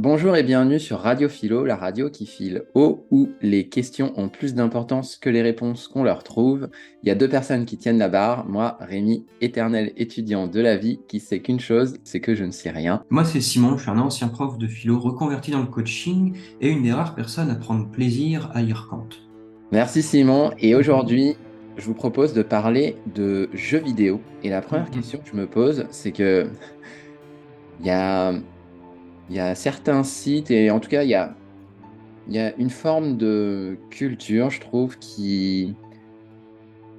Bonjour et bienvenue sur Radio Philo, la radio qui file haut, où les questions ont plus d'importance que les réponses qu'on leur trouve. Il y a deux personnes qui tiennent la barre, moi, Rémi, éternel étudiant de la vie, qui sait qu'une chose, c'est que je ne sais rien. Moi, c'est Simon, je suis un ancien prof de philo reconverti dans le coaching et une des rares personnes à prendre plaisir à lire Kant. Merci Simon, et aujourd'hui, je vous propose de parler de jeux vidéo. Et la première Mhm. question que je me pose, c'est que il y a, il y a certains sites, et en tout cas, il y a une forme de culture, je trouve, qui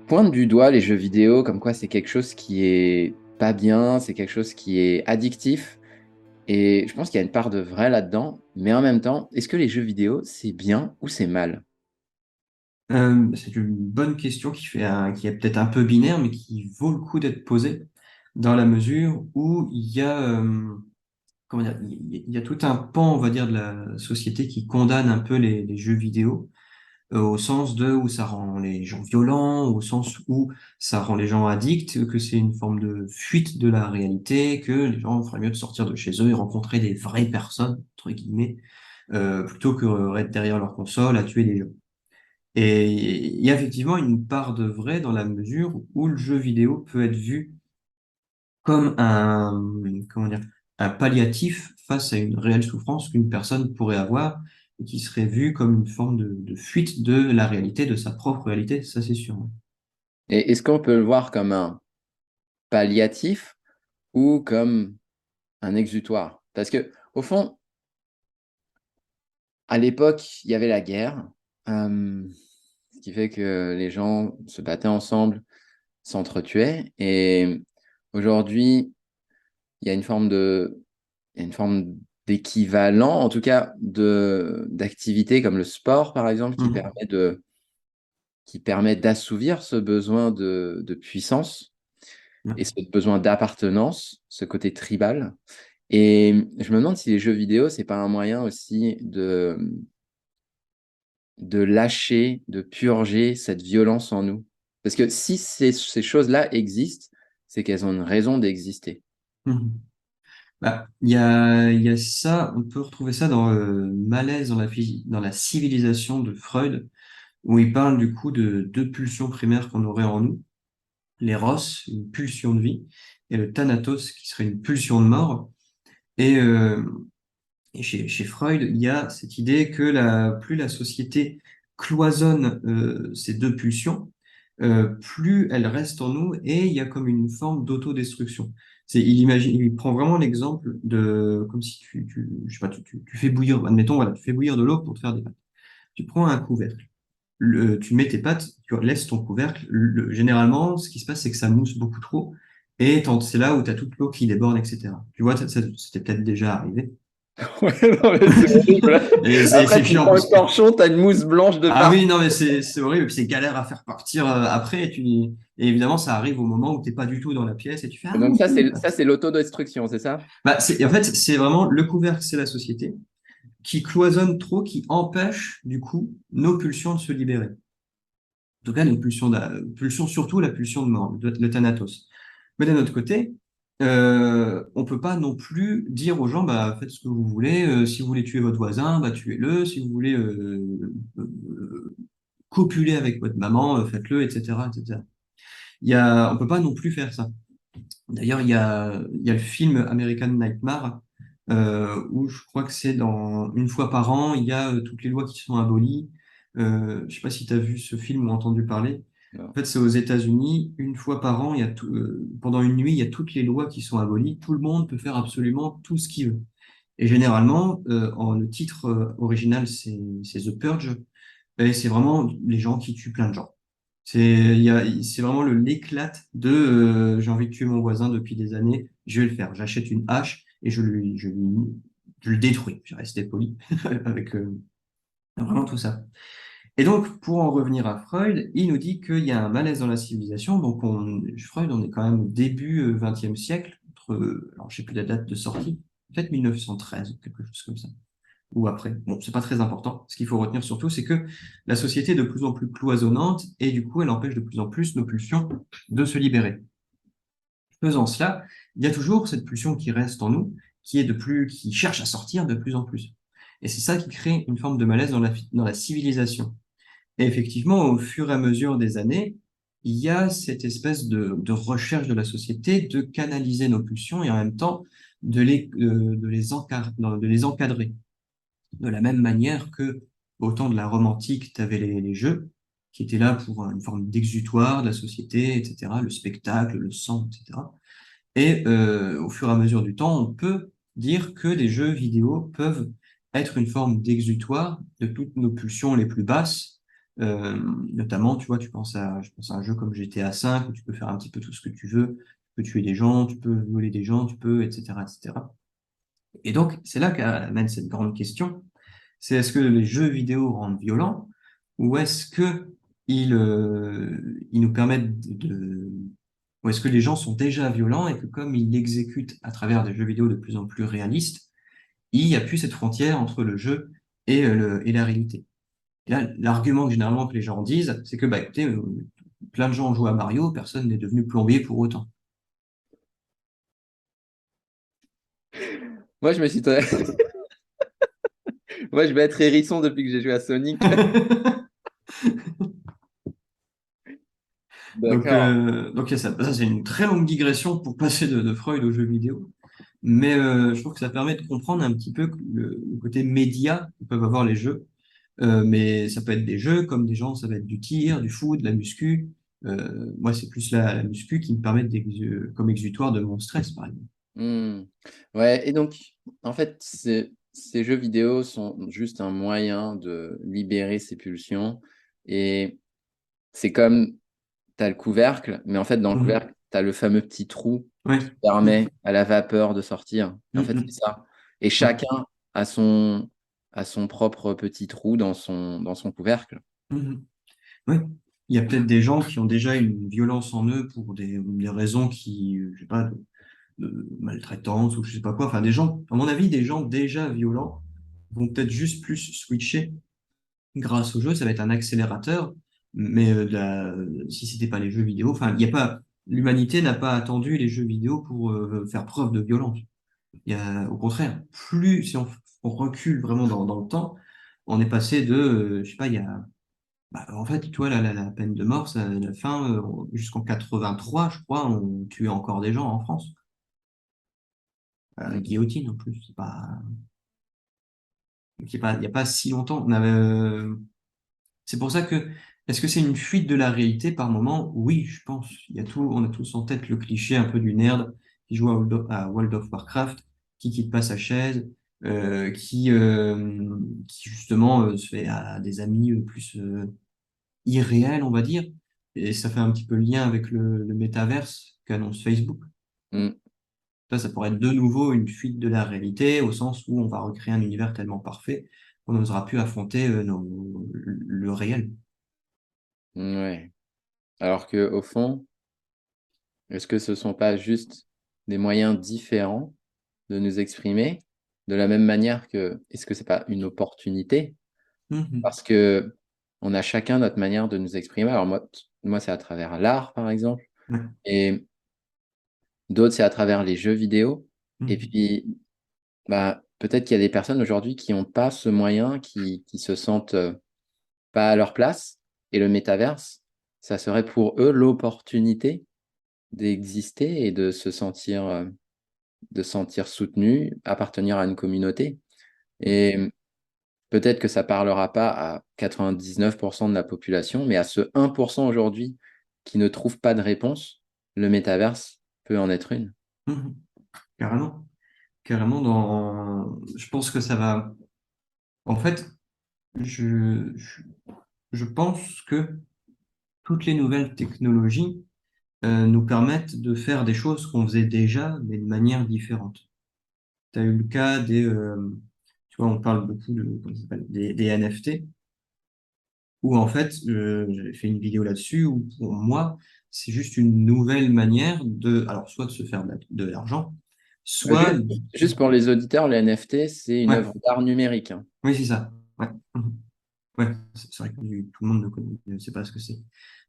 pointe du doigt les jeux vidéo, comme quoi c'est quelque chose qui est pas bien, c'est quelque chose qui est addictif. Et je pense qu'il y a une part de vrai là-dedans. Mais en même temps, est-ce que les jeux vidéo, c'est bien ou c'est mal? C'est une bonne question qui est peut-être un peu binaire, mais qui vaut le coup d'être posée dans la mesure où comment dire, il y a tout un pan, on va dire, de la société qui condamne un peu les jeux vidéo. Au sens de où ça rend les gens violents, au sens où ça rend les gens addicts, que c'est une forme de fuite de la réalité, que les gens feraient mieux de sortir de chez eux et rencontrer des vraies personnes, entre guillemets, plutôt que être derrière leur console à tuer des gens. Et il y a effectivement une part de vrai dans la mesure où le jeu vidéo peut être vu comme comment dire, un palliatif face à une réelle souffrance qu'une personne pourrait avoir et qui serait vue comme une forme de fuite de la réalité, de sa propre réalité, ça c'est sûr. Et est-ce qu'on peut le voir comme un palliatif ou comme un exutoire? Parce que, au fond, à l'époque, il y avait la guerre, ce qui fait que les gens se battaient ensemble, s'entretuaient. Et aujourd'hui, il y a une forme de, il y a une forme d'équivalent, en tout cas d'activité comme le sport, par exemple, Mhm. qui permet d'assouvir ce besoin de puissance Ouais. et ce besoin d'appartenance, ce côté tribal. Et je me demande si les jeux vidéo, c'est pas un moyen aussi de lâcher, de purger cette violence en nous. Parce que si ces choses-là existent, c'est qu'elles ont une raison d'exister. Mhm. Bah, il y a ça, on peut retrouver ça dans Malaise dans la civilisation de Freud, où il parle du coup de deux pulsions primaires qu'on aurait en nous, l'éros, une pulsion de vie, et le thanatos, qui serait une pulsion de mort. Et, euh, Et chez Freud, il y a cette idée que plus la société cloisonne ces deux pulsions, plus elles restent en nous et il y a comme une forme d'autodestruction. Il prend vraiment l'exemple de, comme si je sais pas, tu fais bouillir, admettons, voilà, tu fais bouillir de l'eau pour te faire des pâtes. Tu prends un couvercle, tu mets tes pâtes, tu laisses ton couvercle. Généralement, ce qui se passe, c'est que ça mousse beaucoup trop et c'est là où tu as toute l'eau qui déborde, etc. Tu vois, c'était peut-être déjà arrivé. Ouais, non, mais c'est horrible. Et c'est Après, tu chiant prends parce le que... torchon, t'as une mousse blanche de Ah partout. oui, non, mais c'est horrible. Et puis c'est galère à faire partir après. Et évidemment, ça arrive au moment où t'es pas du tout dans la pièce et tu fais, Et ah donc mon ça, Dieu, les ça, pâtes. c'est l'autodestruction, c'est ça? Bah, en fait, c'est vraiment le couvercle, c'est la société qui cloisonne trop, qui empêche, du coup, nos pulsions de se libérer. En tout cas, nos pulsions, surtout la pulsion de mort, le thanatos. Mais d'un autre côté, on peut pas non plus dire aux gens, bah, faites ce que vous voulez. Si vous voulez tuer votre voisin, bah, tuez-le. Si vous voulez copuler avec votre maman, faites-le, etc., etc. On peut pas non plus faire ça. D'ailleurs, il y a le film American Nightmare, où je crois que c'est dans une fois par an, il y a toutes les lois qui sont abolies. Je sais pas si tu as vu ce film ou entendu parler. Non. En fait, c'est aux États-Unis, une fois par an, pendant une nuit, il y a toutes les lois qui sont abolies. Tout le monde peut faire absolument tout ce qu'il veut. Et généralement, le titre original, c'est The Purge, et c'est vraiment les gens qui tuent plein de gens. C'est vraiment l'éclate de j'ai envie de tuer mon voisin depuis des années, je vais le faire. J'achète une hache et je le détruis. Je vais rester poli avec vraiment tout ça. Et donc, pour en revenir à Freud, il nous dit qu'il y a un malaise dans la civilisation. Donc, Freud, on est quand même au début XXe siècle, alors je sais plus la date de sortie, peut-être 1913 ou quelque chose comme ça ou après. Bon, c'est pas très important. Ce qu'il faut retenir surtout, c'est que la société est de plus en plus cloisonnante et du coup, elle empêche de plus en plus nos pulsions de se libérer. Faisant cela, il y a toujours cette pulsion qui reste en nous, qui cherche à sortir de plus en plus. Et c'est ça qui crée une forme de malaise dans la civilisation. Et effectivement, au fur et à mesure des années, il y a cette espèce de recherche de la société de canaliser nos pulsions et en même temps de les encadrer. De la même manière que au temps de la Rome antique, tu avais les jeux qui étaient là pour une forme d'exutoire de la société, etc., le spectacle, le sang, etc. Et au fur et à mesure du temps, on peut dire que les jeux vidéo peuvent être une forme d'exutoire de toutes nos pulsions les plus basses. Euh, Notamment, tu vois, je pense à un jeu comme GTA V où tu peux faire un petit peu tout ce que tu veux. Tu peux tuer des gens, tu peux voler des gens, tu peux, etc., etc. Et donc, c'est là qu'amène cette grande question. C'est est-ce que les jeux vidéo rendent violents ou est-ce que ils nous permettent ou est-ce que les gens sont déjà violents et que comme ils l'exécutent à travers des jeux vidéo de plus en plus réalistes, il n'y a plus cette frontière entre le jeu et la réalité. Et là, l'argument que généralement que les gens disent, c'est que bah écoutez, plein de gens ont joué à Mario, personne n'est devenu plombier pour autant. Moi, je me suis... Moi, je vais être hérisson depuis que j'ai joué à Sonic. D'accord. Donc ça, c'est une très longue digression pour passer de Freud aux jeux vidéo. Mais je trouve que ça permet de comprendre un petit peu le côté média que peuvent avoir les jeux. Mais ça peut être des jeux comme des gens, ça va être du tir, du foot, de la muscu. Moi, c'est plus la muscu qui me permet comme exutoire de mon stress, par exemple. Hmm. Ouais, et donc, en fait, ces jeux vidéo sont juste un moyen de libérer ses pulsions. Et c'est comme, tu as le couvercle, mais en fait, dans le Mhm. couvercle, tu as le fameux petit trou Ouais. qui permet à la vapeur de sortir. Et en fait, c'est Mhm. ça. Et Ouais. chacun a son propre petit trou dans son couvercle. Mhm. Ouais. Il y a peut-être des gens qui ont déjà une violence en eux pour des raisons qui, je sais pas, de maltraitance ou je sais pas quoi. Enfin, des gens, à mon avis, des gens déjà violents vont peut-être juste plus switcher grâce au jeu. Ça va être un accélérateur, mais si c'était pas les jeux vidéo, enfin, il y a pas, l'humanité n'a pas attendu les jeux vidéo pour faire preuve de violence. Au contraire, si on recule vraiment dans le temps, on est passé je sais pas, en fait, tu vois, la peine de mort, ça, à la fin, jusqu'en 83, je crois, on tuait encore des gens en France. Mm. Guillotine en plus, il y a pas si longtemps. C'est pour ça que, est-ce que c'est une fuite de la réalité par moment? Oui, je pense. On a tous en tête le cliché un peu du nerd qui joue à World of Warcraft, qui quitte pas sa chaise, qui justement se fait à des amis plus irréels, on va dire. Et ça fait un petit peu lien avec le métaverse qu'annonce Facebook. Mm. Ça pourrait être de nouveau une fuite de la réalité, au sens où on va recréer un univers tellement parfait qu'on n'osera plus affronter le réel. Ouais. Alors que au fond, est-ce que ce ne sont pas juste des moyens différents de nous exprimer de la même manière que, est-ce que c'est pas une opportunité? Mhm. Parce que on a chacun notre manière de nous exprimer. Alors moi c'est à travers l'art, par exemple, Ouais. et d'autres, c'est à travers les jeux vidéo. Et Mhm. puis, bah, peut-être qu'il y a des personnes aujourd'hui qui n'ont pas ce moyen, qui se sentent pas à leur place. Et le métaverse, ça serait pour eux l'opportunité d'exister et de se sentir soutenu, appartenir à une communauté. Et peut-être que ça parlera pas à 99% de la population, mais à ce 1% aujourd'hui qui ne trouve pas de réponse, le métaverse peut en être une. Mhm. Carrément. Carrément, je pense que ça va. En fait, je, je, je pense que toutes les nouvelles technologies nous permettent de faire des choses qu'on faisait déjà, mais de manière différente. Tu as eu le cas tu vois, on parle beaucoup comment ça s'appelle, des NFT, où en fait, j'avais fait une vidéo là-dessus, où pour moi, c'est juste une nouvelle manière alors soit de se faire de l'argent, soit, Juste pour les auditeurs, le NFT, c'est une ouais, œuvre d'art numérique, hein. oui, c'est ça. Ouais. Mhm. Ouais, c'est vrai que tout le monde ne sait pas ce que c'est.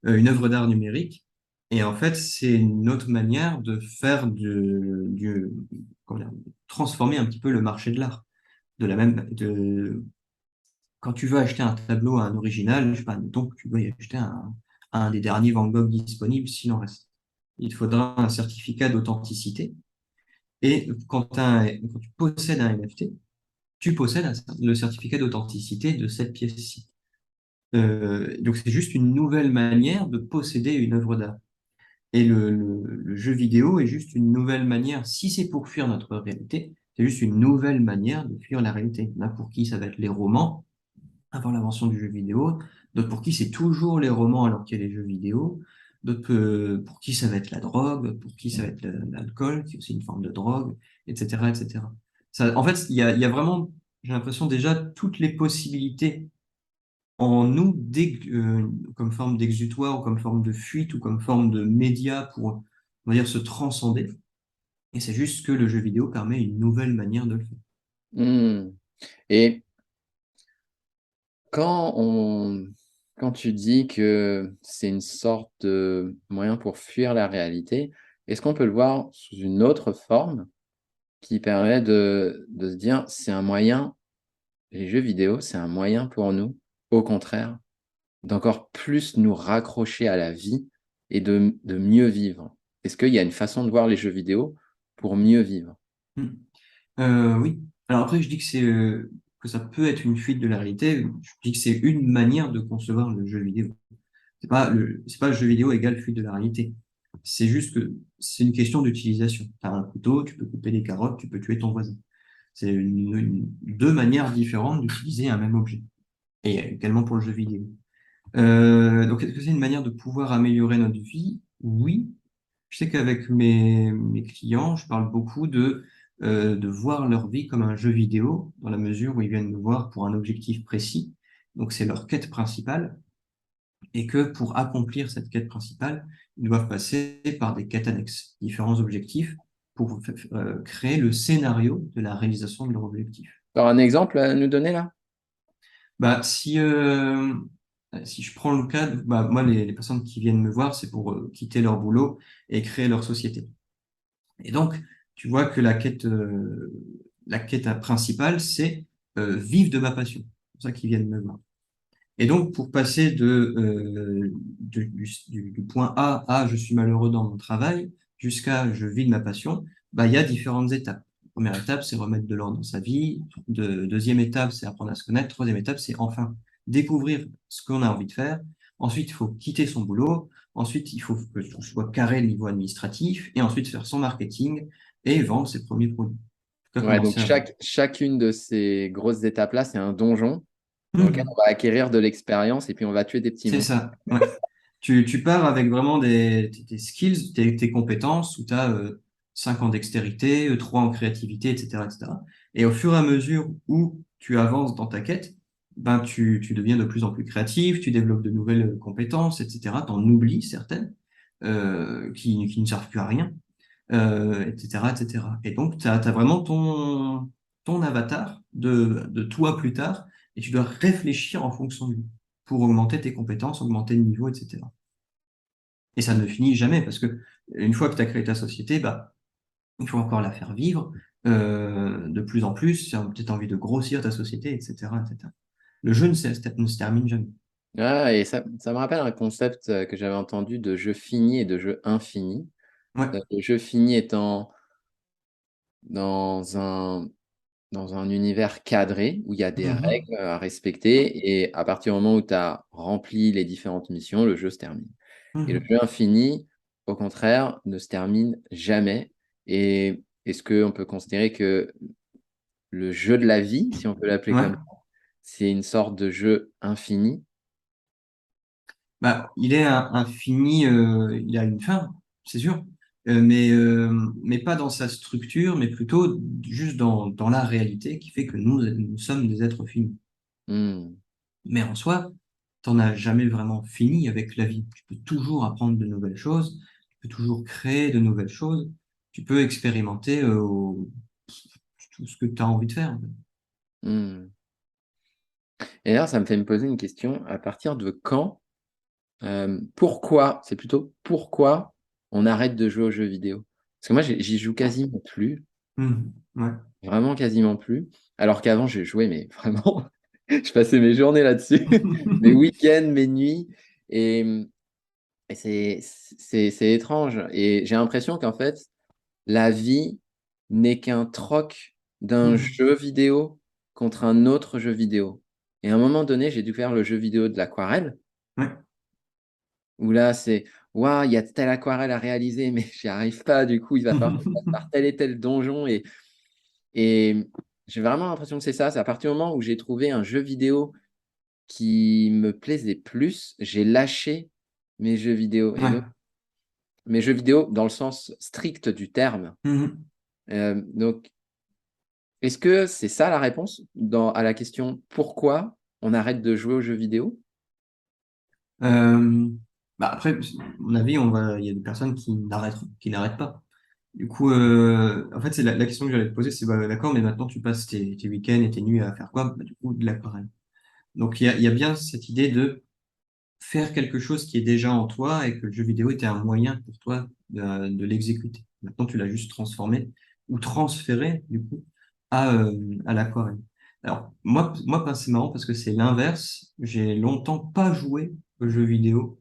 Une œuvre d'art numérique. Et en fait, c'est une autre manière de faire comment dire, transformer un petit peu le marché de l'art. Quand tu veux acheter un tableau à un original, je sais pas, donc tu veux y acheter un des derniers Van Gogh disponibles, s'il en reste. Il te faudra un certificat d'authenticité. Et quand tu possèdes un NFT, tu possèdes le certificat d'authenticité de cette pièce-ci. Donc c'est juste une nouvelle manière de posséder une œuvre d'art. Et le jeu vidéo est juste une nouvelle manière, si c'est pour fuir notre réalité, c'est juste une nouvelle manière de fuir la réalité. Là, pour qui ça va être les romans, avant l'invention du jeu vidéo, d'autres pour qui c'est toujours les romans alors qu'il y a les jeux vidéo, d'autres pour qui ça va être la drogue, pour qui ça va être l'alcool, qui est aussi une forme de drogue, etc., etc. Ça, en fait, il y a vraiment, j'ai l'impression déjà toutes les possibilités en nous comme forme d'exutoire ou comme forme de fuite ou comme forme de média pour, on va dire, se transcender. Et c'est juste que le jeu vidéo permet une nouvelle manière de le faire. Hmm. Et quand on, quand tu dis que c'est une sorte de moyen pour fuir la réalité, est-ce qu'on peut le voir sous une autre forme qui permet de se dire, c'est un moyen, les jeux vidéo, c'est un moyen pour nous, au contraire, d'encore plus nous raccrocher à la vie et de mieux vivre? Est-ce qu'il y a une façon de voir les jeux vidéo pour mieux vivre? Hmm. Oui. Alors après, je dis que ça peut être une fuite de la réalité. Je dis que c'est une manière de concevoir le jeu vidéo. C'est pas le jeu vidéo égale fuite de la réalité. C'est juste que c'est une question d'utilisation. Tu as un couteau, tu peux couper des carottes, tu peux tuer ton voisin. C'est deux manières différentes d'utiliser un même objet. Et également pour le jeu vidéo. Donc, est-ce que c'est une manière de pouvoir améliorer notre vie? Oui. Je sais qu'avec mes clients, je parle beaucoup de voir leur vie comme un jeu vidéo, dans la mesure où ils viennent me voir pour un objectif précis. Donc, c'est leur quête principale. Et que pour accomplir cette quête principale, ils doivent passer par des quêtes annexes, différents objectifs, pour créer le scénario de la réalisation de leur objectif. Tu un exemple à nous donner là? Bah, si je prends le cas, bah, moi, les personnes qui viennent me voir, c'est pour quitter leur boulot et créer leur société. Et donc, tu vois que la quête principale, c'est vivre de ma passion. C'est pour ça qu'ils viennent me voir. Et donc, pour passer du point A à je suis malheureux dans mon travail jusqu'à je vis de ma passion, bah, il y a différentes étapes. Première étape, c'est remettre de l'ordre dans sa vie. Deuxième étape, c'est apprendre à se connaître. Troisième étape, c'est enfin découvrir ce qu'on a envie de faire. Ensuite, il faut quitter son boulot. Ensuite, il faut que tout soit carré au niveau administratif. Et ensuite, faire son marketing et vendre ses premiers produits. En tout cas, Ouais, donc commencer à vendre. chacune de ces grosses étapes-là, c'est un donjon dans lequel on Mhm. va acquérir de l'expérience et puis on va tuer des petits C'est monstres. ça, ouais. Tu pars avec vraiment tes skills, tes compétences, où tu as 5 en dextérité, 3 en créativité, etc., etc. Et au fur et à mesure où tu avances dans ta quête, ben tu deviens de plus en plus créatif, tu développes de nouvelles compétences, etc. Tu en oublies certaines qui ne servent plus à rien, etc., etc. Et donc, tu as vraiment ton avatar de toi plus tard, et tu dois réfléchir en fonction de lui pour augmenter tes compétences, augmenter le niveau, etc. Et ça ne finit jamais parce que une fois que tu as créé ta société, bah, il faut encore la faire vivre de plus en plus. Tu as peut-être envie de grossir ta société, etc., etc. Le jeu ne se termine jamais. Ah, et ça me rappelle un concept que j'avais entendu de jeu fini et de jeu infini. Ouais. Le jeu fini étant dans dans un univers cadré où il y a des Mhm. règles à respecter et à partir du moment où tu as rempli les différentes missions, le jeu se termine. Et le Mhm. jeu infini, au contraire, ne se termine jamais. Et est-ce qu'on peut considérer que le jeu de la vie, si on peut l'appeler Ouais. comme ça, c'est une sorte de jeu infini? Bah, il est infini, il a une fin, c'est sûr, mais pas dans sa structure, mais plutôt juste dans la réalité qui fait que nous sommes des êtres finis. Hmm. Mais en soi, t'en as jamais vraiment fini avec la vie. Tu peux toujours apprendre de nouvelles choses, tu peux toujours créer de nouvelles choses, tu peux expérimenter tout ce que tu as envie de faire, en fait. Hmm. Et là, ça me fait me poser une question. À partir de quand Pourquoi, c'est plutôt pourquoi on arrête de jouer aux jeux vidéo? Parce que moi, j'y joue quasiment plus, Ouais. vraiment quasiment plus. Alors qu'avant, j'ai joué, mais vraiment, je passais mes journées là-dessus, mes week-ends, mes nuits. Et, et c'est étrange. Et j'ai l'impression qu'en fait, la vie n'est qu'un troc d'un Mhm. jeu vidéo contre un autre jeu vidéo. Et à un moment donné, j'ai découvert le jeu vidéo de l'aquarelle, Ouais. où là, c'est waouh, il y a telle aquarelle à réaliser, mais j'y arrive pas. Du coup, il va falloir que je passe par tel et tel donjon. Et j'ai vraiment l'impression que c'est ça. C'est à partir du moment où j'ai trouvé un jeu vidéo qui me plaisait plus, j'ai lâché mes jeux vidéo. Et Ouais. donc, mes jeux vidéo dans le sens strict du terme. Mhm. Donc, est-ce que c'est ça la réponse à la question pourquoi on arrête de jouer aux jeux vidéo? Euh, après, à mon avis, il y a des personnes qui n'arrêtent pas. Du coup, en fait, c'est la question que j'allais te poser, c'est bah, d'accord, mais maintenant tu passes tes week-ends et tes nuits à faire quoi? Bah, du coup, de l'aquarelle. Donc, il y a bien cette idée de faire quelque chose qui est déjà en toi et que le jeu vidéo était un moyen pour toi de l'exécuter. Maintenant, tu l'as juste transformé ou transféré, du coup, à l'aquarelle. Alors, moi, c'est marrant parce que c'est l'inverse. J'ai longtemps pas joué aux jeux vidéo.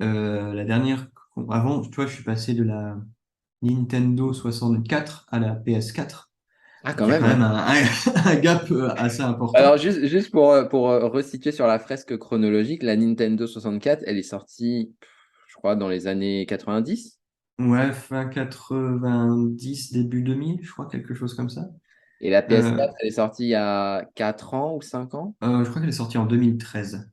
La dernière, avant, tu vois, je suis passé de la Nintendo 64 à la PS4. Ah, Donc, quand il y a même, quand ouais. même un gap assez Alors, important. juste pour resituer sur la fresque chronologique, la Nintendo 64, elle est sortie, je crois, dans les années 90. Ouais, fin 90, début 2000, je crois, quelque chose comme ça. Et la Euh, PS4, elle est sortie il y a 4 ans ou 5 ans? je crois qu'elle est sortie en 2013.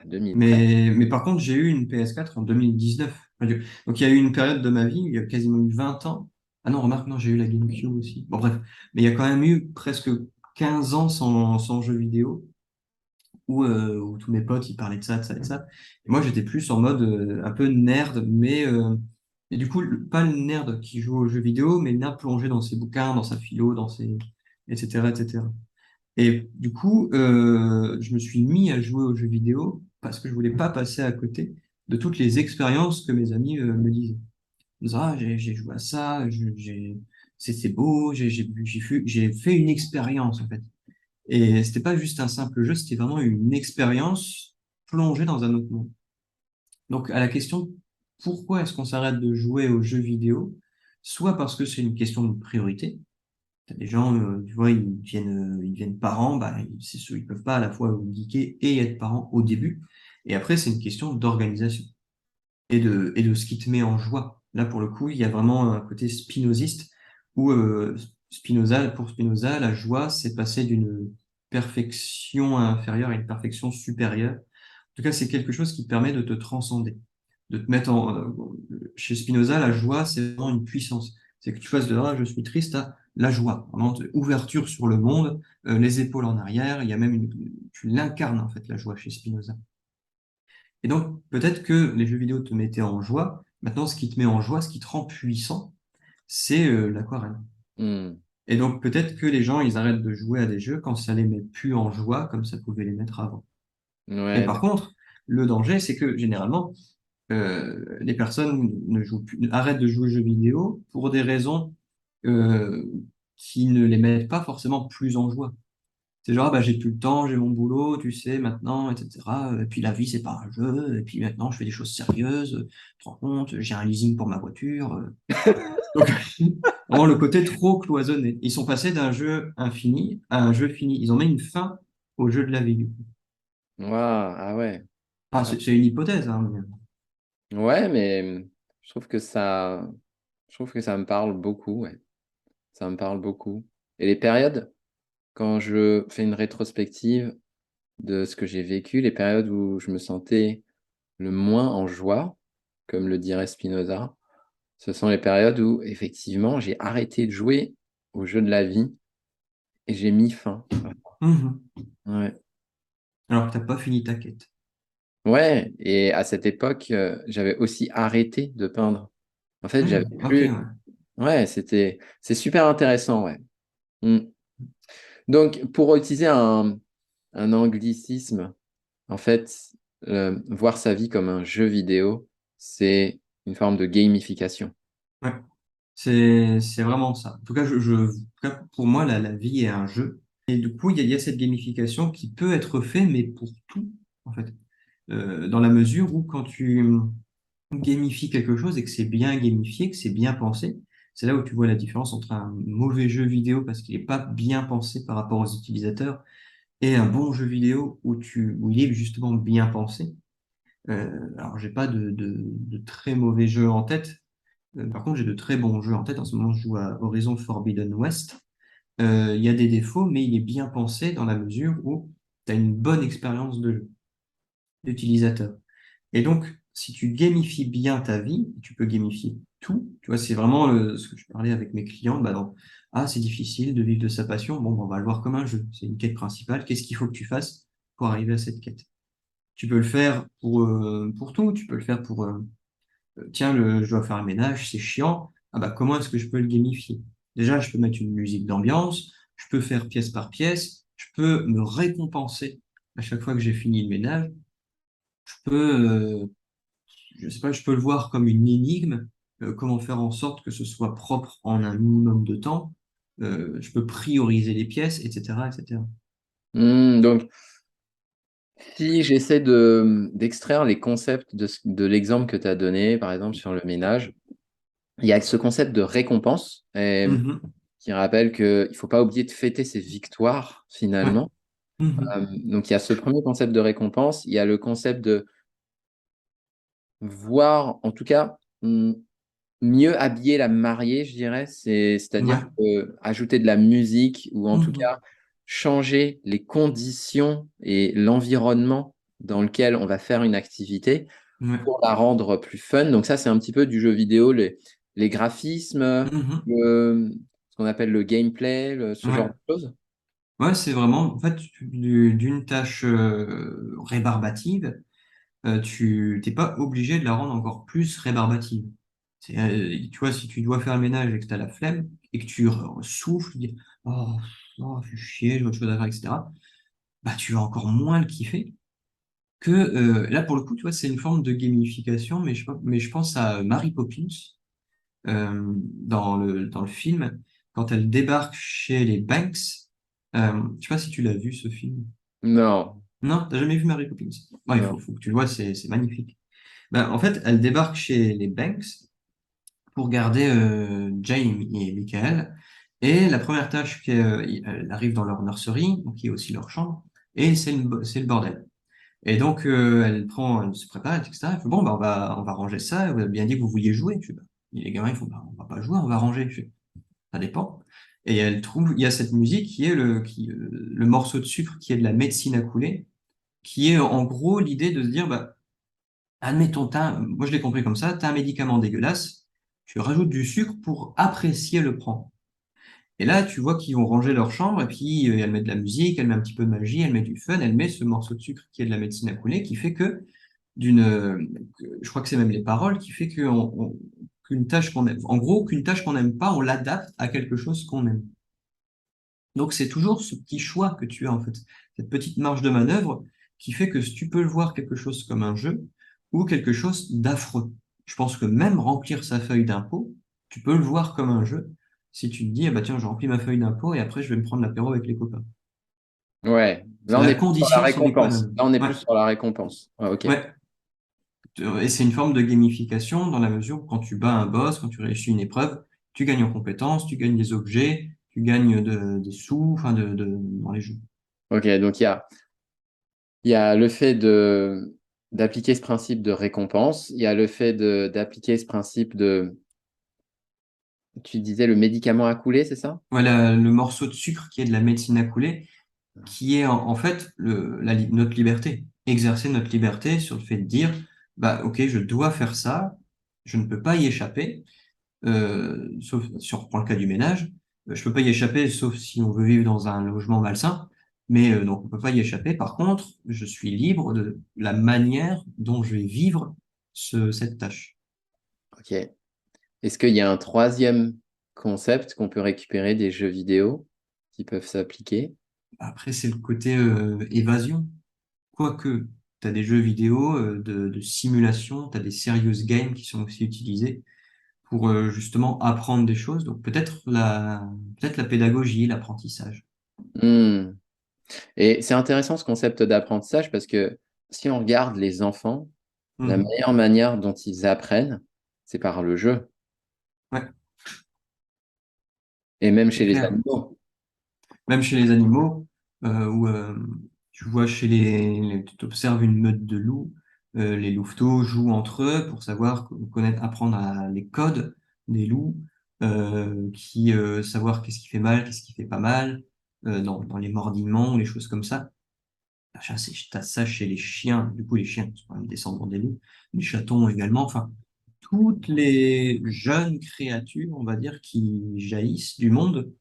2013. Mais par contre, j'ai eu une PS4 en 2019. Mon Dieu. Donc il y a eu une période de ma vie, il y a quasiment eu 20 ans. Ah non, remarque, non, j'ai eu la GameCube aussi. Bon, bref. Mais il y a quand même eu presque 15 ans sans jeux vidéo, où tous mes potes, ils parlaient de ça, de ça et de ça. Et moi, j'étais plus en mode un peu nerd, et du coup, pas le nerd qui joue aux jeux vidéo, mais le nerd plongé dans ses bouquins, dans sa philo, etc., etc. Et du coup, je me suis mis à jouer aux jeux vidéo parce que je voulais pas passer à côté de toutes les expériences que mes amis me disaient. Ils disaient, ah, j'ai joué à ça, c'est beau, j'ai fait une expérience en fait. Et c'était pas juste un simple jeu, c'était vraiment une expérience plongée dans un autre monde. Donc à la question, pourquoi est-ce qu'on s'arrête de jouer aux jeux vidéo? Soit parce que c'est une question de priorité. T'as des gens, tu vois, ils deviennent parents, bah, c'est sûr, ils peuvent pas à la fois geeker et être parents au début. Et après, c'est une question d'organisation et de ce qui te met en joie. Là, pour le coup, il y a vraiment un côté spinoziste où pour Spinoza, la joie, c'est passer d'une perfection inférieure à une perfection supérieure. En tout cas, c'est quelque chose qui te permet de te transcender, de te mettre chez Spinoza, la joie, c'est vraiment une puissance. C'est que tu fasses de ah, je suis triste à la joie, vraiment ouverture sur le monde, les épaules en arrière. Il y a même tu l'incarnes en fait la joie chez Spinoza. Et donc, peut-être que les jeux vidéo te mettaient en joie. Maintenant, ce qui te met en joie, ce qui te rend puissant, c'est l'aquarelle. Hmm. Et donc, peut-être que les gens, ils arrêtent de jouer à des jeux quand ça les met plus en joie, comme ça pouvait les mettre avant. Et Ouais, par contre, le danger, c'est que généralement, les personnes ne jouent plus, arrêtent de jouer aux jeux vidéo pour des raisons euh, qui ne les mettent pas forcément plus en joie. C'est genre, ah bah, j'ai plus le temps, j'ai mon boulot, tu sais, maintenant, etc. Et puis la vie, c'est pas un jeu. Et puis maintenant, je fais des choses sérieuses. Tu te rends compte, j'ai un leasing pour ma voiture. Donc, vraiment, le côté trop cloisonné. Ils sont passés d'un jeu infini à un jeu fini. Ils ont mis une fin au jeu de la vie, du coup. Waouh, ah ouais. Ah, Ah, c'est une hypothèse, hein. ouais, mais je trouve que ça, je trouve que ça me parle beaucoup, ouais. Ça me parle beaucoup. Et les périodes, quand je fais une rétrospective de ce que j'ai vécu, les périodes où je me sentais le moins en joie, comme le dirait Spinoza, ce sont les périodes où, effectivement, j'ai arrêté de jouer au jeu de la vie et j'ai mis fin. Mhm. Ouais. Alors que t'as pas fini ta quête. Ouais, et à cette époque, j'avais aussi arrêté de peindre. En fait, j'avais Ok, plus. ouais. Ouais, c'est super intéressant, ouais. Mm. Donc, pour utiliser un anglicisme, en fait, voir sa vie comme un jeu vidéo, c'est une forme de gamification. Ouais. C'est vraiment ça. En tout cas, en tout cas, pour moi, la vie est un jeu. Et du coup, il y a cette gamification qui peut être faite, mais pour tout, en fait. Dans la mesure où quand tu gamifies quelque chose et que c'est bien gamifié, que c'est bien pensé, c'est là où tu vois la différence entre un mauvais jeu vidéo parce qu'il n'est pas bien pensé par rapport aux utilisateurs et un bon jeu vidéo où il est justement bien pensé. Alors, j'ai pas de très mauvais jeux en tête. Par contre, j'ai de très bons jeux en tête. En ce moment, je joue à Horizon Forbidden West. Il y a des défauts, mais il est bien pensé dans la mesure où tu as une bonne expérience de jeu, d'utilisateur. Et donc, si tu gamifies bien ta vie, tu peux gamifier tout. Tu vois, c'est vraiment ce que je parlais avec mes clients. Ah, c'est difficile de vivre de sa passion. Bon, on va le voir comme un jeu. C'est une quête principale. Qu'est-ce qu'il faut que tu fasses pour arriver à cette quête? Tu peux le faire pour tout. Tu peux le faire pour tiens, je dois faire le ménage, c'est chiant. Ah bah, comment est-ce que je peux le gamifier? Déjà, je peux mettre une musique d'ambiance, je peux faire pièce par pièce, je peux me récompenser à chaque fois que j'ai fini le ménage. Je peux, je sais pas, je peux le voir comme une énigme, comment faire en sorte que ce soit propre en un minimum de temps. Je peux prioriser les pièces, etc., etc. Donc, si j'essaie d'extraire les concepts de l'exemple que tu as donné, par exemple sur le ménage, il y a ce concept de récompense Mhm. qui rappelle qu'il ne faut pas oublier de fêter ses victoires Ouais. finalement. Mhm. Donc il y a ce premier concept de récompense, il y a le concept de voir, en tout cas, mieux habiller la mariée, je dirais, c'est-à-dire Ouais. ajouter de la musique ou en tout Mhm. cas changer les conditions et l'environnement dans lequel on va faire une activité Ouais. pour la rendre plus fun. Donc ça, c'est un petit peu du jeu vidéo, les graphismes, Mhm. ce qu'on appelle le gameplay, ce genre Ouais. de choses. Ouais, c'est vraiment, en fait, d'une tâche rébarbative, tu t'es pas obligé de la rendre encore plus rébarbative. Tu vois, si tu dois faire le ménage et que tu as la flemme et que tu souffles, tu dis oh, oh, fais chier, j'ai autre chose à faire, etc. Bah, tu vas encore moins le kiffer que là, pour le coup, tu vois, c'est une forme de gamification, mais je pense à Mary Poppins dans le film, quand elle débarque chez les Banks. Je sais pas si tu l'as vu, ce film. Non, Non, t'as jamais vu Mary Poppins? Ouais, non. faut que tu le vois, c'est magnifique. Ben, en fait, elle débarque chez les Banks pour garder Jane et Michael. Et la première tâche, elle arrive dans leur nursery, donc qui est aussi leur chambre, et c'est le bordel. Et donc, elle se prépare, etc. Elle fait, bon, bah, on va ranger ça. Vous avez bien dit que vous vouliez jouer. Je fais, bah, et les gamins, ils font, bah, on va pas jouer, on va ranger. Je fais, ça dépend. Et elle trouve, il y a cette musique qui est le morceau de sucre qui est de la médecine à couler, qui est en gros l'idée de se dire, bah, admettons, moi je l'ai compris comme ça, tu as un médicament dégueulasse, tu rajoutes du sucre pour apprécier le prendre. Et là, tu vois qu'ils vont ranger leur chambre, et puis elle met de la musique, elle met un petit peu de magie, elle met du fun, elle met ce morceau de sucre qui est de la médecine à couler, qui fait je crois que c'est même les paroles, qui fait qu'une tâche qu'on aime, en gros, qu'une tâche qu'on n'aime pas, on l'adapte à quelque chose qu'on aime. Donc c'est toujours ce petit choix que tu as en fait, cette petite marge de manœuvre qui fait que tu peux le voir quelque chose comme un jeu ou quelque chose d'affreux. Je pense que même remplir sa feuille d'impôt, tu peux le voir comme un jeu si tu te dis, ah bah tiens, je remplis ma feuille d'impôt et après je vais me prendre l'apéro avec les copains. Ouais, là C'est on la est plus sur la condition sine qua récompense. non. Là on est Ouais, plus sur la récompense. Ouais, ok. ouais. Et c'est une forme de gamification dans la mesure où quand tu bats un boss, quand tu réussis une épreuve, tu gagnes en compétences, tu gagnes des objets, tu gagnes des sous, enfin dans les jeux. Ok, donc il y a le fait d'appliquer ce principe de récompense, il y a le fait d'appliquer ce principe tu disais le médicament à couler, c'est ça? Voilà, le morceau de sucre qui est de la médecine à couler, qui est en fait notre liberté. Exercer notre liberté sur le fait de dire, bah ok, je dois faire ça, je ne peux pas y échapper, sauf si on reprend le cas du ménage, je peux pas y échapper sauf si on veut vivre dans un logement malsain, mais donc on peut pas y échapper. Par contre, je suis libre de la manière dont je vais vivre cette tâche. Ok. Est-ce qu'il y a un troisième concept qu'on peut récupérer des jeux vidéo qui peuvent s'appliquer? Après, c'est le côté évasion. Quoique, as des jeux vidéo de simulation, tu as des serious games qui sont aussi utilisés pour justement apprendre des choses. Donc peut-être la pédagogie, l'apprentissage. Hmm. Et c'est intéressant ce concept d'apprentissage parce que si on regarde les enfants, la Mhm. meilleure manière dont ils apprennent, c'est par le jeu. Ouais, Et même c'est chez les clair. animaux. Même chez les animaux, où tu vois tu observes une meute de loups, les louveteaux jouent entre eux pour savoir connaître, apprendre les codes des loups, savoir qu'est-ce qui fait mal, qu'est-ce qui fait pas mal, dans les mordillements ou les choses comme ça. T'as ça chez les chiens, du coup les chiens sont quand même descendants des loups, les chatons également, enfin, toutes les jeunes créatures, on va dire, qui jaillissent du monde,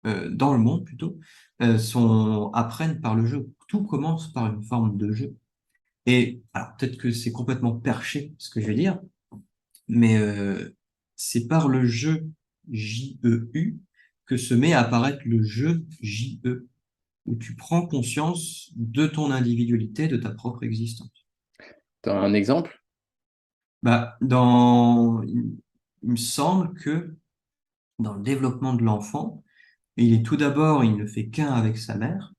dans le monde plutôt, apprennent par le jeu. Tout commence par une forme de jeu. Et alors peut-être que c'est complètement perché ce que je vais dire, mais c'est par le jeu JEU que se met à apparaître le jeu JE, où tu prends conscience de ton individualité, de ta propre existence. T'as un exemple? Il me semble que dans le développement de l'enfant, tout d'abord, il ne fait qu'un avec sa mère.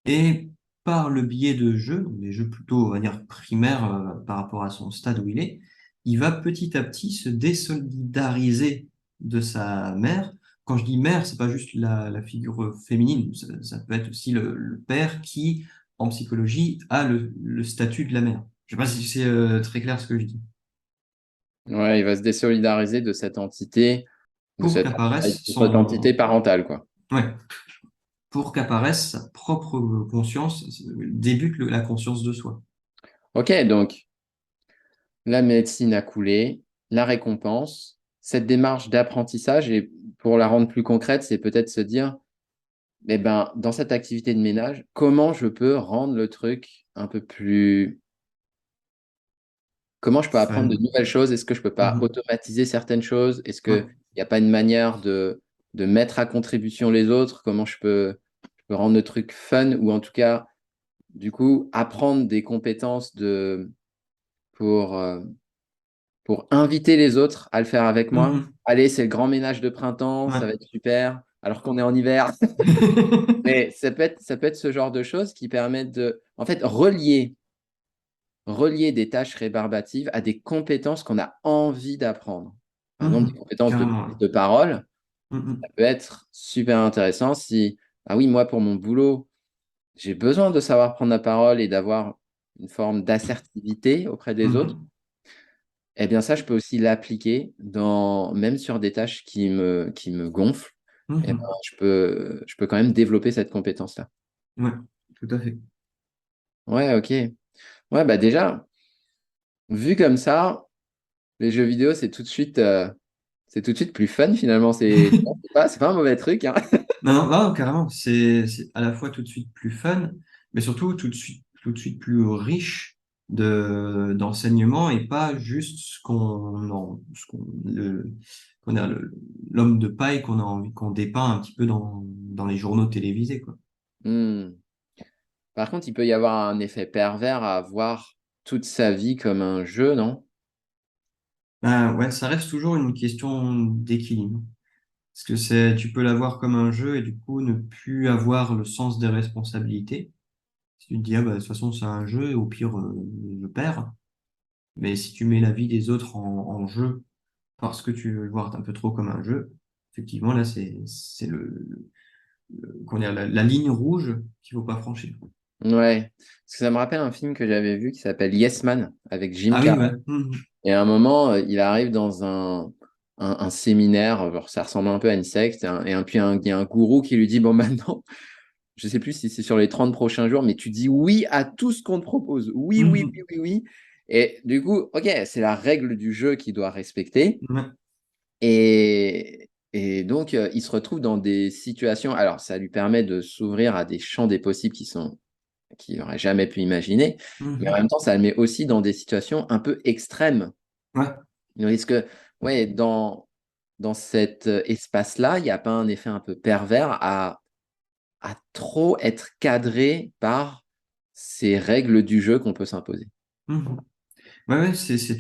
Et par le biais de jeux, des jeux plutôt, on va dire, primaires par rapport à son stade où il va petit à petit se désolidariser de sa mère. Quand je dis mère, c'est pas juste la figure féminine, ça peut être aussi le père qui, en psychologie, a le statut de la mère. Je sais pas si c'est très clair ce que je dis. Ouais, il va se désolidariser de cette entité, de Pour cette, qu'apparaisse de cette entité son, parentale, quoi. ouais, pour qu'apparaisse sa propre conscience, débute la conscience de soi. Ok, donc la médecine a coulé, la récompense, cette démarche d'apprentissage, et pour la rendre plus concrète, c'est peut-être se dire, eh ben, dans cette activité de ménage, comment je peux rendre le truc un peu plus... Comment je peux apprendre de Fun. nouvelles choses? Est-ce que je peux pas Mhm. automatiser certaines choses? Est-ce Ouais. qu'il n'y a pas une manière de mettre à contribution les autres? Comment je peux rendre le truc fun ou en tout cas, du coup, apprendre des compétences pour, euh, pour inviter les autres à le faire avec moi? Mhm. Allez, c'est le grand ménage de printemps, ça va Ouais. être super, alors qu'on est en hiver. Mais ça peut être ce genre de choses qui permettent de, en fait, relier des tâches rébarbatives à des compétences qu'on a envie d'apprendre. Par exemple, des Mhm. compétences de Carrément, ouais. prise de parole, ça Mhm. peut être super intéressant si, ah oui, moi, pour mon boulot, j'ai besoin de savoir prendre la parole et d'avoir une forme d'assertivité auprès des autres. Mhm. Eh bien, ça, je peux aussi l'appliquer même sur des tâches qui me gonflent. Eh ben, Mhm. je peux quand même développer cette compétence-là. Ouais, tout à fait. Ouais, ok. Ouais, bah déjà, vu comme ça, les jeux vidéo, c'est tout de suite plus fun finalement. C'est pas un mauvais truc, hein. Non, non, non, carrément. C'est à la fois tout de suite plus fun, mais surtout tout de suite plus riche d'enseignement et pas juste qu'on a l'homme de paille qu'on a envie, qu'on dépeint un petit peu dans les journaux télévisés, quoi. Hmm. Par contre, il peut y avoir un effet pervers à voir toute sa vie comme un jeu, non? Ah, ouais, ça reste toujours une question d'équilibre. Parce que tu peux l'avoir comme un jeu et du coup ne plus avoir le sens des responsabilités. Si tu te dis, ah bah, de toute façon, c'est un jeu et au pire, je perds. Mais si tu mets la vie des autres en jeu parce que tu veux le voir un peu trop comme un jeu, effectivement, là, c'est comment dire, la ligne rouge qu'il faut pas franchir. Ouais. Parce que ça me rappelle un film que j'avais vu qui s'appelle Yes Man avec Jim Ah oui, Carrey. ouais. Mhm. Et à un moment, il arrive dans un séminaire, alors ça ressemble un peu à une secte, puis il y a un gourou qui lui dit, bon, maintenant, je sais plus si c'est sur les 30 prochains jours, mais tu dis oui à tout ce qu'on te propose. Oui, oui, oui, Mhm. oui, oui. Et du coup, ok, c'est la règle du jeu qu'il doit respecter. Ouais. Et donc, il se retrouve dans des situations. Alors, ça lui permet de s'ouvrir à des champs des possibles qu'il n'aurait jamais pu imaginer. Mais en Mhm. même temps, ça le met aussi dans des situations un peu extrêmes. Ouais. Il risque, ouais, dans cet espace-là, il n'y a pas un effet un peu pervers à trop être cadré par ces règles du jeu qu'on peut s'imposer. Mhm. Ouais, ouais,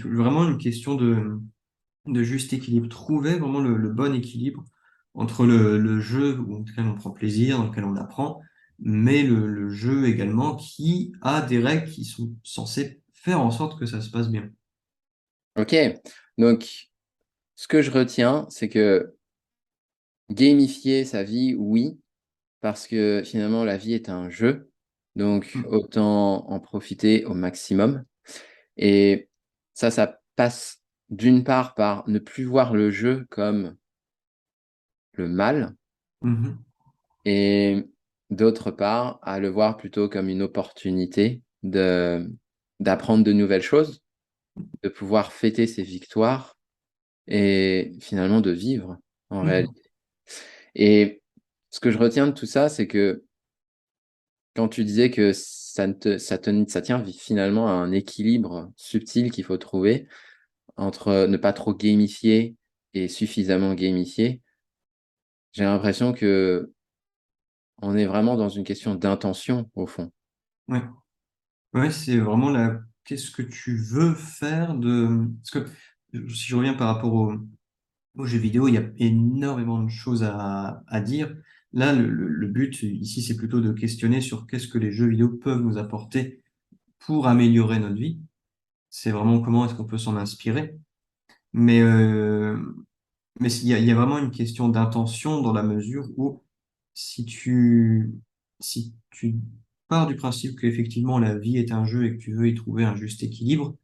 vraiment une question de juste équilibre. Trouver vraiment le bon équilibre entre le jeu où, en tout cas, on prend plaisir, dans lequel on apprend, mais le jeu également qui a des règles qui sont censées faire en sorte que ça se passe bien. Ok, donc ce que je retiens, c'est que gamifier sa vie, oui, parce que finalement la vie est un jeu, donc Mm. autant en profiter au maximum. Et ça passe d'une part par ne plus voir le jeu comme le mal, Mhm. et d'autre part à le voir plutôt comme une opportunité d'apprendre de nouvelles choses, de pouvoir fêter ses victoires et finalement de vivre en Mhm. réalité. Et ce que je retiens de tout ça, c'est que quand tu disais que ça tient finalement à un équilibre subtil qu'il faut trouver entre ne pas trop gamifier et suffisamment gamifier, j'ai l'impression que on est vraiment dans une question d'intention au fond. Ouais. Ouais, c'est vraiment qu'est-ce que tu veux faire parce que si je reviens par rapport aux jeux vidéo, il y a énormément de choses à dire. Là, le but ici, c'est plutôt de questionner sur qu'est-ce que les jeux vidéo peuvent nous apporter pour améliorer notre vie. C'est vraiment comment est-ce qu'on peut s'en inspirer. Mais, euh, mais il y a vraiment une question d'intention dans la mesure où si tu, si tu pars du principe qu'effectivement la vie est un jeu et que tu veux y trouver un juste équilibre,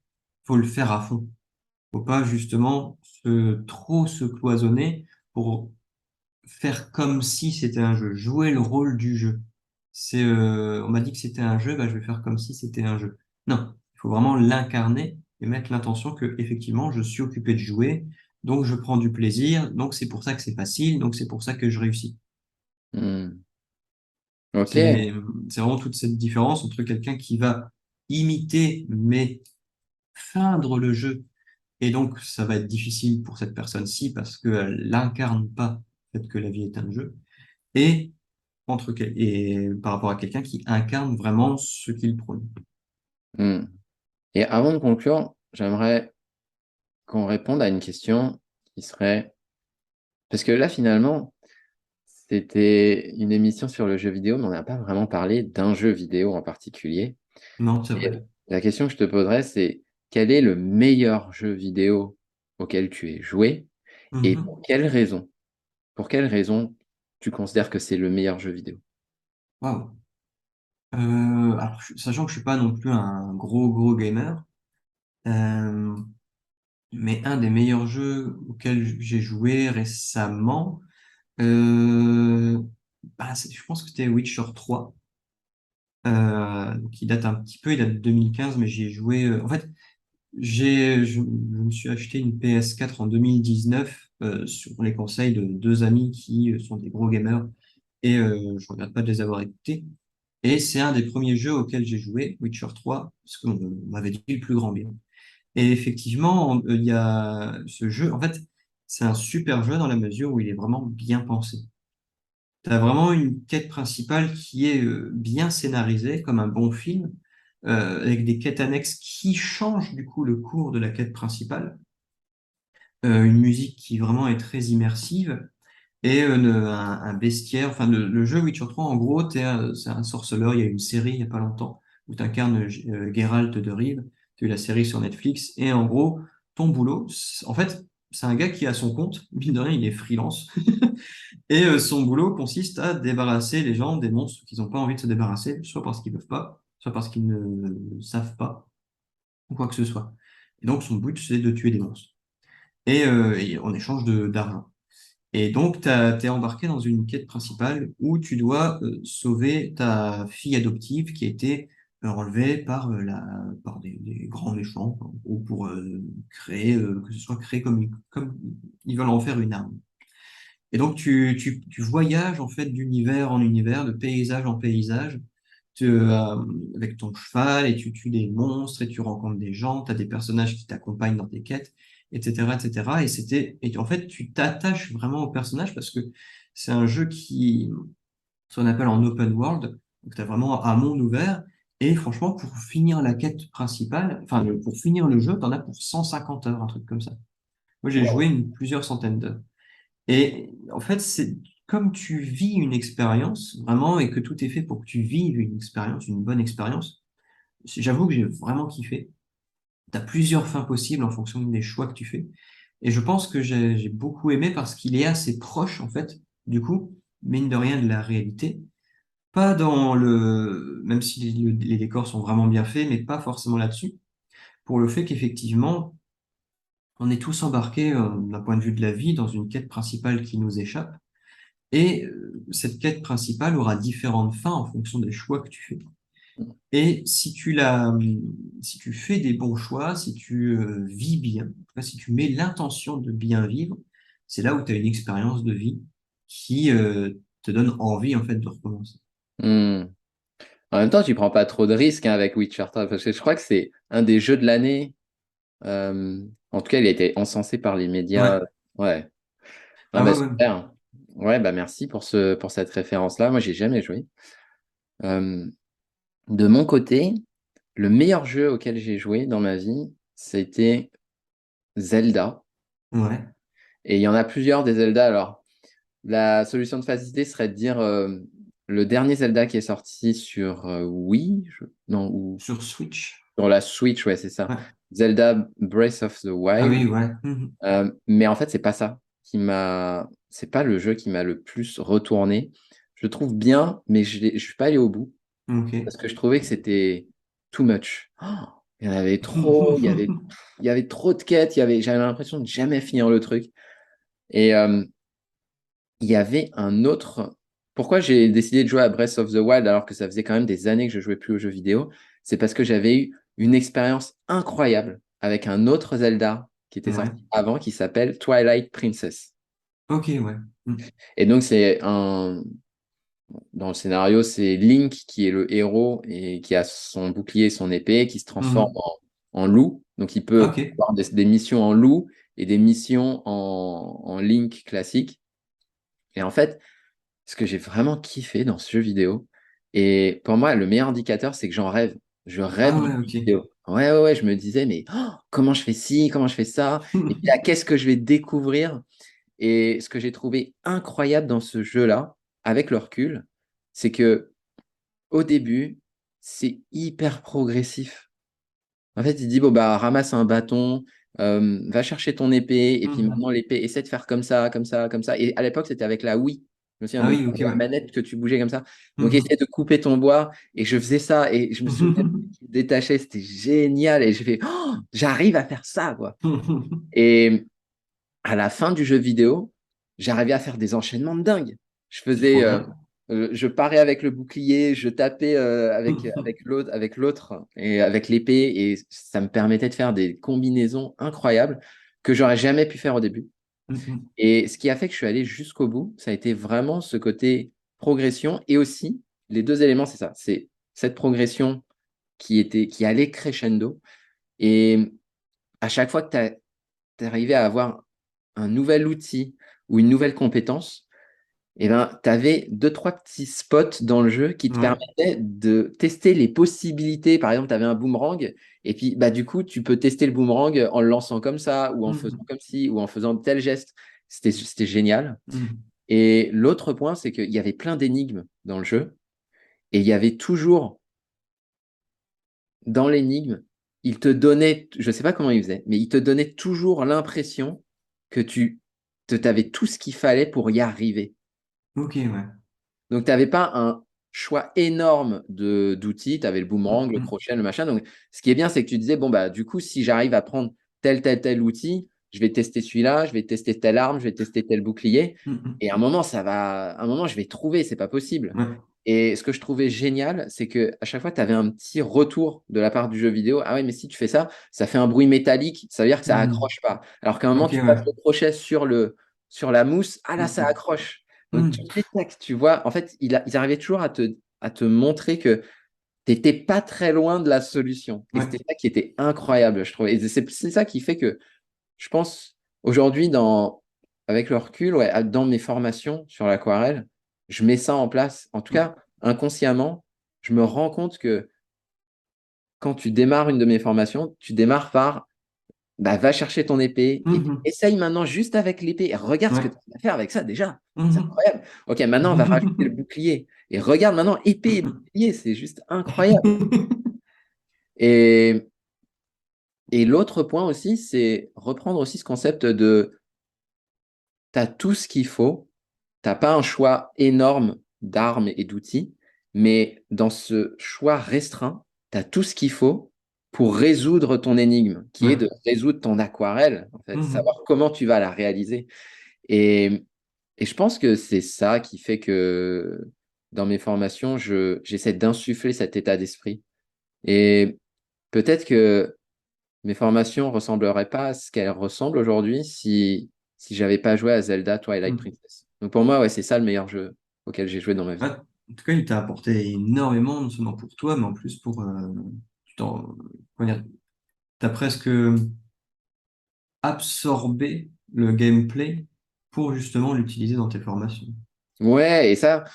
faut le faire à fond. Faut pas justement trop se cloisonner pour faire comme si c'était un jeu, jouer le rôle du jeu. On m'a dit que c'était un jeu, bah, je vais faire comme si c'était un jeu. Non, il faut vraiment l'incarner et mettre l'intention que effectivement je suis occupé de jouer, donc je prends du plaisir, donc c'est pour ça que c'est facile, donc c'est pour ça que je réussis. Mmh. OK. C'est c'est vraiment toute cette différence entre quelqu'un qui va imiter mais feindre le jeu. Et donc, ça va être difficile pour cette personne-ci parce qu'elle n'incarne pas le fait que la vie est un jeu. Et, et par rapport à quelqu'un qui incarne vraiment ce qu'il prône. Mmh. Et avant de conclure, j'aimerais qu'on réponde à une question qui serait parce que là, finalement, c'était une émission sur le jeu vidéo, mais on n'a pas vraiment parlé d'un jeu vidéo en particulier. Non, c'est Et vrai. la question que je te poserais, c'est quel est le meilleur jeu vidéo auquel tu aies joué et Mhm. Pour quelle raison tu considères que c'est le meilleur jeu vidéo? Waouh. Alors, sachant que je suis pas non plus un gros gamer, euh, mais un des meilleurs jeux auxquels j'ai joué récemment, euh, je pense que c'était Witcher 3, qui date un petit peu, il date de 2015, mais j'y ai joué. En fait, je me suis acheté une PS4 en 2019 sur les conseils de deux amis qui sont des gros gamers et je regrette pas de les avoir écoutés. Et c'est un des premiers jeux auxquels j'ai joué, Witcher 3, parce qu'on m'avait dit le plus grand bien. Et effectivement, il y a ce jeu, en fait, c'est un super jeu dans la mesure où il est vraiment bien pensé. Tu as vraiment une quête principale qui est bien scénarisée, comme un bon film, avec des quêtes annexes qui changent du coup le cours de la quête principale. Une musique qui vraiment est très immersive et un bestiaire. Enfin, le jeu Witcher 3, en gros, c'est un sorceleur. Il y a une série il y a pas longtemps où tu incarnes Geralt de Rive. Tu as eu la série sur Netflix. Et en gros, ton boulot, en fait, c'est un gars qui a son compte. Mine de rien, il est freelance. Et son boulot consiste à débarrasser les gens des monstres qu'ils n'ont pas envie de se débarrasser, soit parce qu'ils peuvent pas, soit parce qu'ils ne savent pas, ou quoi que ce soit. Et donc, son but, c'est de tuer des monstres. Et en échange d'argent. Et donc, t'es embarqué dans une quête principale où tu dois sauver ta fille adoptive qui a été enlevée par des grands méchants, ou pour créer, que ce soit créé comme ils veulent en faire une arme. Et donc, tu voyages en fait d'univers en univers, de paysage en paysage, avec ton cheval, et tu tues des monstres, et tu rencontres des gens, tu as des personnages qui t'accompagnent dans tes quêtes, etc., etc. Et en fait, tu t'attaches vraiment au personnage parce que c'est un jeu ce qu'on appelle en open world. Donc, tu as vraiment un monde ouvert, Et franchement, pour finir la quête principale, enfin, pour finir le jeu, t'en as pour 150 heures, un truc comme ça. Moi, j'ai joué Wow. plusieurs centaines d'heures. Et en fait, c'est comme tu vis une expérience, vraiment, et que tout est fait pour que tu vives une expérience, une bonne expérience. J'avoue que j'ai vraiment kiffé. Tu as plusieurs fins possibles en fonction des choix que tu fais. Et je pense que j'ai beaucoup aimé parce qu'il est assez proche, en fait, du coup, mine de rien, de la réalité. Pas dans même si les décors sont vraiment bien faits, mais pas forcément là-dessus. Pour le fait qu'effectivement, on est tous embarqués, d'un point de vue de la vie, dans une quête principale qui nous échappe. Et cette quête principale aura différentes fins en fonction des choix que tu fais. Et si tu fais des bons choix, si tu vis bien, en tout cas, si tu mets l'intention de bien vivre, c'est là où tu as une expérience de vie qui te donne envie en fait de recommencer. Hmm. En même temps, tu prends pas trop de risques hein, avec Witcher 3, parce que je crois que c'est un des jeux de l'année. En tout cas, il a été encensé par les médias. Ouais, Ouais. Ah ah bah ouais, ouais, super. Ouais, bah merci pour cette référence-là. Moi, j'ai jamais joué. Euh, de mon côté, le meilleur jeu auquel j'ai joué dans ma vie, c'était Zelda. ouais, Et il y en a plusieurs des Zelda. Alors, la solution de facilité serait de dire le dernier Zelda qui est sorti sur Wii, non, ou sur Switch. sur la Switch, ouais, c'est ça. Ouais. Zelda Breath of the Ah Wild. oui, ouais. Mhm. Mais en fait, c'est pas ça c'est pas le jeu qui m'a le plus retourné. Je le trouve bien, mais je suis pas allé au bout Ok. parce que je trouvais que c'était too much. Oh, il y en avait trop, il y avait trop de quêtes, j'avais l'impression de jamais finir le truc. Et il y avait un autre. Pourquoi j'ai décidé de jouer à Breath of the Wild alors que ça faisait quand même des années que je jouais plus aux jeux vidéo? C'est parce que j'avais eu une expérience incroyable avec un autre Zelda qui était Ouais. sorti avant qui s'appelle Twilight Princess. Ok, ouais. Mhm. Et donc, dans le scénario, c'est Link qui est le héros et qui a son bouclier et son épée qui se transforme Mhm. en loup. Donc, il peut Ok. avoir des missions en loup et des missions en Link classique. Et en fait, ce que j'ai vraiment kiffé dans ce jeu vidéo, et pour moi, le meilleur indicateur, c'est que j'en rêve. Je rêve Ah de ouais, jeux ok. vidéo. Ouais, ouais, ouais, je me disais, mais oh, comment je fais ci, comment je fais ça? Et puis là, qu'est-ce que je vais découvrir? Et ce que j'ai trouvé incroyable dans ce jeu-là, avec le recul, c'est que au début, c'est hyper progressif. En fait, il dit, bon, bah, ramasse un bâton, va chercher ton épée, et puis Mhm. maintenant l'épée, essaie de faire comme ça, comme ça, comme ça. Et à l'époque, c'était avec la Wii. Je me souviens, Ah donc oui, ok, la ouais. manette que tu bougeais comme ça. Donc, essaie Mhm. de couper ton bois. Et je faisais ça, et je me souviens, détaché, c'était génial. Et je fais, oh, j'arrive à faire ça, quoi. Et à la fin du jeu vidéo, j'arrivais à faire des enchaînements de dingue. Je C'est trop faisais, bien. je parais avec le bouclier, je tapais avec l'autre et avec l'épée, et ça me permettait de faire des combinaisons incroyables que j'aurais jamais pu faire au début. Mhm. Et ce qui a fait que je suis allé jusqu'au bout, ça a été vraiment ce côté progression et aussi les deux éléments, c'est ça, c'est cette progression qui allait crescendo et à chaque fois que tu arrivais à avoir un nouvel outil ou une nouvelle compétence, eh ben, tu avais deux, trois petits spots dans le jeu qui te Ouais. permettaient de tester les possibilités. Par exemple, tu avais un boomerang, et puis bah, du coup, tu peux tester le boomerang en le lançant comme ça, ou en faisant Mhm. comme ci, ou en faisant tel geste. C'était génial. Mhm. Et l'autre point, c'est qu'il y avait plein d'énigmes dans le jeu, et il y avait toujours, dans l'énigme, il te donnait, je ne sais pas comment il faisait, mais il te donnait toujours l'impression que tu avais tout ce qu'il fallait pour y arriver. Ok, ouais. Donc, tu n'avais pas un choix énorme d'outils. Tu avais le boomerang, le Mhm. crochet, le machin. Donc, ce qui est bien, c'est que tu disais, bon, bah, du coup, si j'arrive à prendre tel outil, je vais tester celui-là, je vais tester telle arme, je vais tester tel bouclier. Mhm. Et à un moment, à un moment, je vais trouver, c'est pas possible. Ouais. Et ce que je trouvais génial, c'est que à chaque fois, tu avais un petit retour de la part du jeu vidéo. Ah ouais, mais si tu fais ça, ça fait un bruit métallique, ça veut dire que ça Mhm. accroche pas. Alors qu'à un moment, Ok, tu passes ouais. le crochet sur la mousse, ah là, ça Mhm. accroche. Donc, Mhm. tous les textes, tu vois, en fait, ils arrivaient toujours à te montrer que tu n'étais pas très loin de la solution. Et Ouais. c'était ça qui était incroyable, je trouve. Et c'est ça qui fait que, je pense, aujourd'hui, avec le recul, ouais, dans mes formations sur l'aquarelle, je mets ça en place. En tout cas, inconsciemment, je me rends compte que quand tu démarres une de mes formations, tu démarres par bah, va chercher ton épée et Mhm. essaye maintenant juste avec l'épée. Et regarde ce que Ouais. tu vas faire avec ça déjà. C'est Mhm. incroyable. Ok, maintenant on va rajouter le bouclier. Et regarde maintenant épée et bouclier, c'est juste incroyable. Et, et l'autre point aussi, c'est reprendre aussi ce concept de tu as tout ce qu'il faut, tu n'as pas un choix énorme d'armes et d'outils, mais dans ce choix restreint, tu as tout ce qu'il faut pour résoudre ton énigme, qui est Ouais. de résoudre ton aquarelle, en fait, Mhm. savoir comment tu vas la réaliser. Et, et je pense que c'est ça qui fait que dans mes formations, j'essaie d'insuffler cet état d'esprit. Et peut-être que mes formations ne ressembleraient pas à ce qu'elles ressemblent aujourd'hui si j'avais pas joué à Zelda Twilight Mhm. Princess. Donc pour moi, ouais, c'est ça le meilleur jeu auquel j'ai joué dans ma Ouais. vie. En tout cas, il t'a apporté énormément, non seulement pour toi, mais en plus pour... tu comment dire, t'as presque absorbé le gameplay pour justement l'utiliser dans tes formations. Ouais, et ça,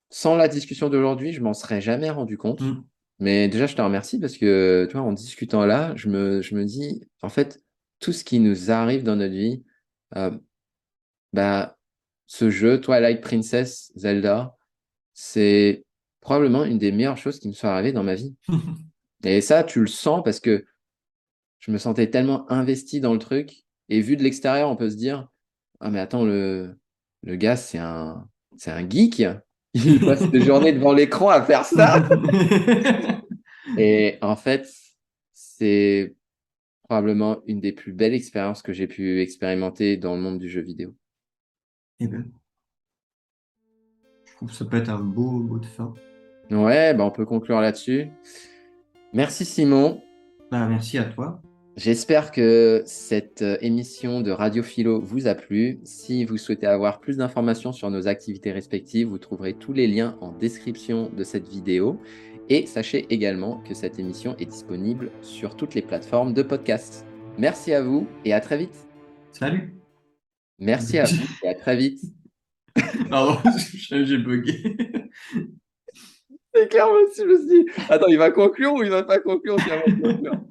sans la discussion d'aujourd'hui, je m'en serais jamais rendu compte. Mhm. Mais déjà, je te remercie parce que, tu vois, en discutant là, je me dis, en fait, tout ce qui nous arrive dans notre vie, euh, bah, ce jeu, Twilight Princess, Zelda, c'est probablement une des meilleures choses qui me soit arrivée dans ma vie. Et ça, tu le sens parce que je me sentais tellement investi dans le truc. Et vu de l'extérieur, on peut se dire, ah mais attends, le gars, c'est un geek. Il passe ses journées devant l'écran à faire ça. Et en fait, c'est probablement une des plus belles expériences que j'ai pu expérimenter dans le monde du jeu vidéo. Eh ben, je trouve que ça peut être un beau mot de fin. Ouais, bah on peut conclure là-dessus. Merci Simon. Bah, merci à toi. J'espère que cette émission de Radio Philo vous a plu. Si vous souhaitez avoir plus d'informations sur nos activités respectives, vous trouverez tous les liens en description de cette vidéo. Et sachez également que cette émission est disponible sur toutes les plateformes de podcast. Merci à vous et à très vite. Salut. Merci à vous et à très vite. Pardon, j'ai bugué. C'est clair, moi aussi, je me suis dit, attends, il va conclure ou il va pas conclure? Je dis, ah, il va conclure.